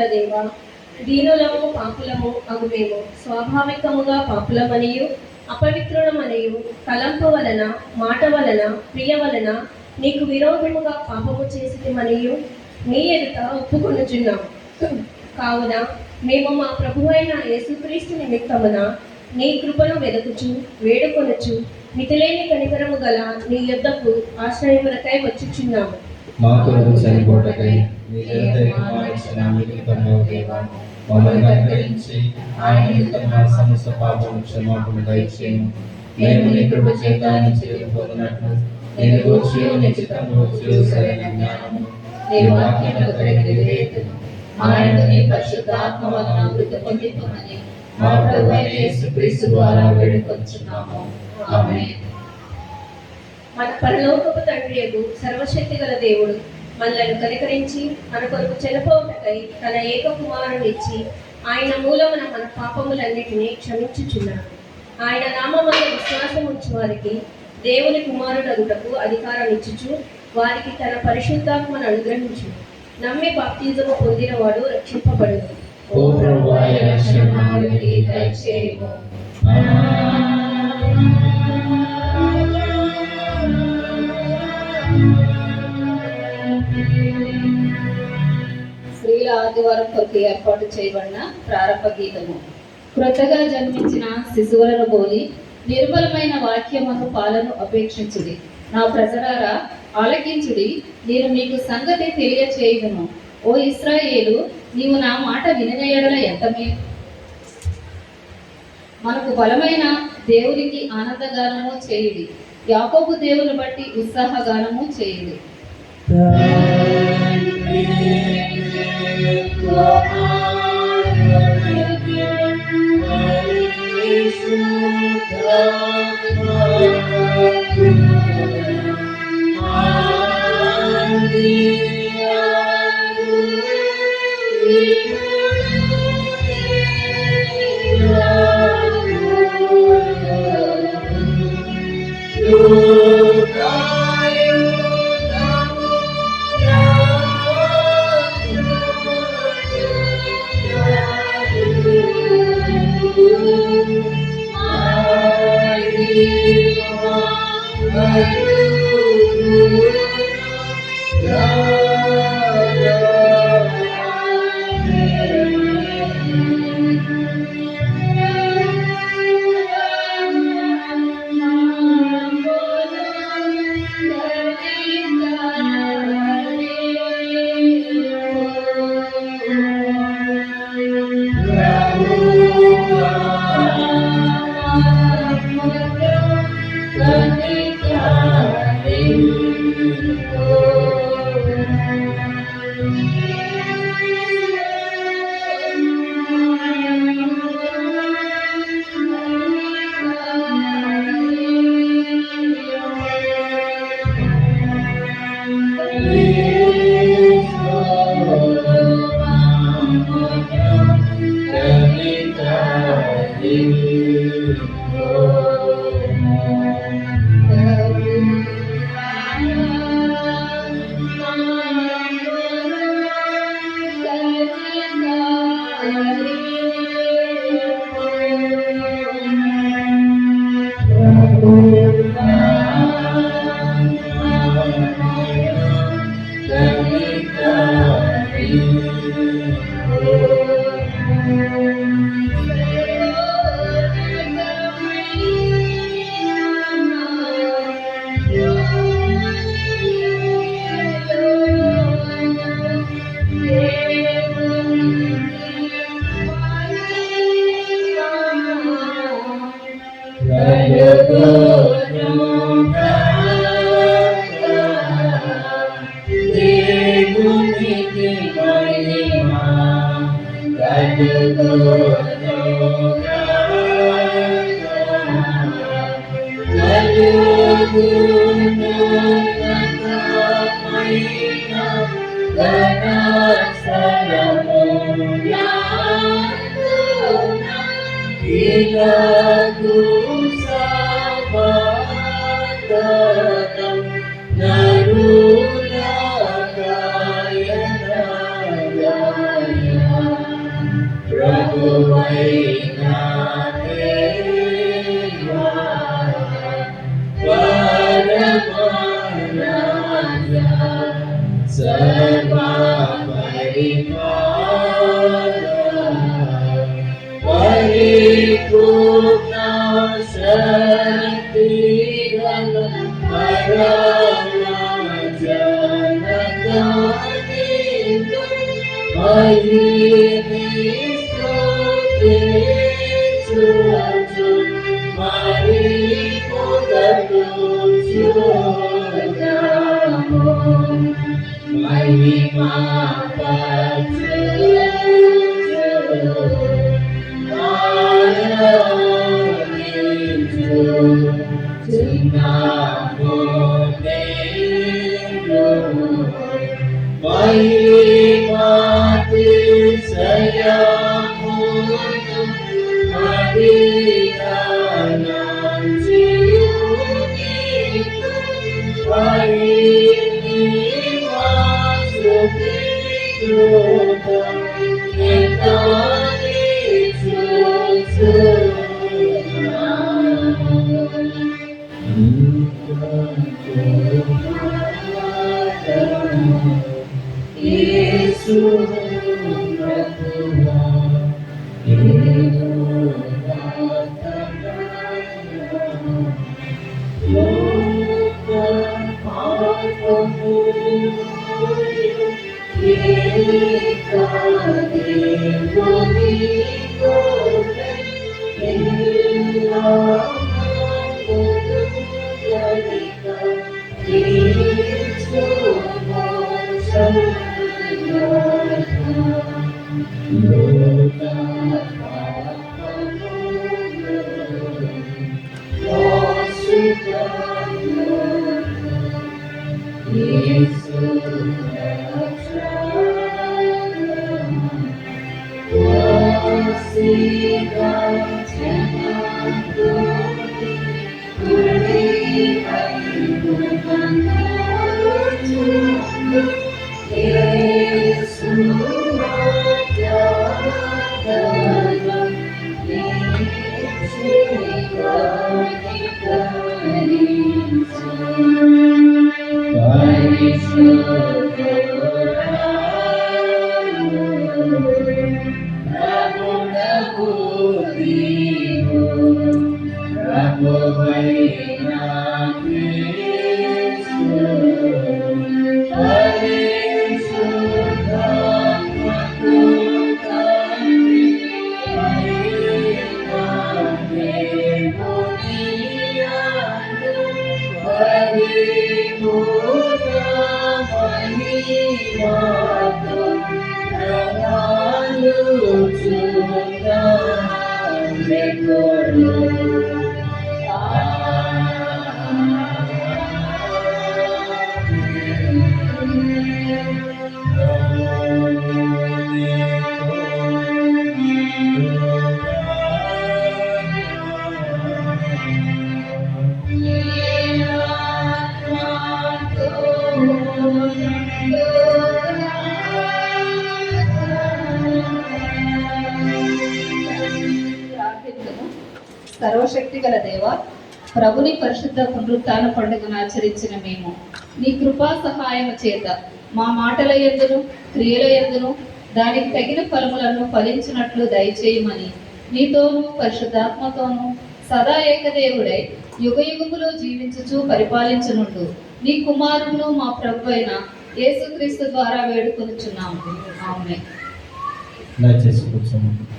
గల దేవ, దీనులము పాపులము అగు మేము స్వాభావికముగా పాపులమనియు అపవిత్రులమనియు తలంపు వలన మాట వలన క్రియ వలన నీకు విరోధముగా పాపము చేసిమనియు నీ ఎదుట ఒప్పుకొనుచున్నాము. కావున మేము మా ప్రభువైన యేసుక్రీస్తు నిమిత్తమున నీ కృపను వెదకుచు వేడుకొనుచు మితిలేని కనికరము గల నీ యొద్దకు ఆశ్రయములకై వచ్చుచున్నాము. మా కొరకు చనిపోటకై నీ కుమారుడైన మిగులుతున్న దేవా, మమ్మల్ని అనుగ్రహించి ఆయన నిమిత్తం మా సమస్త పాపములను క్షమాపణ దయచేయము. మేము నీ కృప చేత చేరుకోనట్లు నేను గూర్చి నీ చిత్తము గూర్చి సరైన జ్ఞానము నీ వాక్యములకు తగిన విధేయతను ఆయన నీ పరిశుద్ధాత్మ వలన అభివృద్ధి పొందిపోమని మా ప్రభువైన యేసుక్రీస్తు ద్వారా వేడుకొంచున్నాము. ఆమేన్. మన పరలోకపు తండ్రియగు సర్వశక్తి గల దేవుడు మనలను కనికరించి మన కొరకు చనిపోవుటకై తన ఏక కుమారునిచ్చి ఆయన మూలమున మన పాపములన్నిటినీ క్షమించుచున్నాడు. ఆయన నామమున విశ్వాసం ఉంచు వారికి దేవుని కుమారుడగుటకు అధికారం ఇచ్చుచు వారికి తన పరిశుద్ధాత్మను అనుగ్రహించు. నమ్మి బాప్తిజము పొందిన వాడు రక్షింపబడును. ఓ ప్రభువా, రక్షణ మాకు దయచేయము. స్త్రీల ఆదివారం కొరకు ఏర్పాటు చేయబడిన ప్రారంభ గీతము. క్రొత్తగా జన్మించిన శిశువులను పోలి నిర్మలమైన వాక్యమును పాలను అపేక్షించుడి. నా ప్రజలారా ఆలకించుడి, నేను మీకు సంగతి తెలియచేయుదును. ఓ ఇశ్రాయేలు, నీవు నా మాట వినిన యెడల ఎంత మేలు. మనకు బలమైన దేవునికి ఆనందగానము చేయుడి, యాకోబు దేవుని బట్టి ఉత్సాహగానము చేయుడి. శక్తి గల పరమ జనక నీకు మహిమే స్తుతించుచు మరి పొగడుచున్నాము. మహిమా ప్రార్థించుము. సర్వశక్తి గల దేవ, ప్రభుని పరిశుద్ధ పునరుత్థాన పండుగను ఆచరించిన మేము నీ కృపా సహాయం చేత మా మాటల యందును క్రియల యందును దానికి తగిన ఫలములను ఫలించినట్లు దయచేయమని నీతోనూ పరిశుద్ధాత్మతోనూ సదా ఏకదేవుడై యుగయుగములో జీవించుచు పరిపాలించునుండు నీ కుమారును మా ప్రభు అయిన యేసుక్రీస్తు ద్వారా వేడుకొనుచున్నాము. ఆమేన్. దయచేసి కూర్చోండి.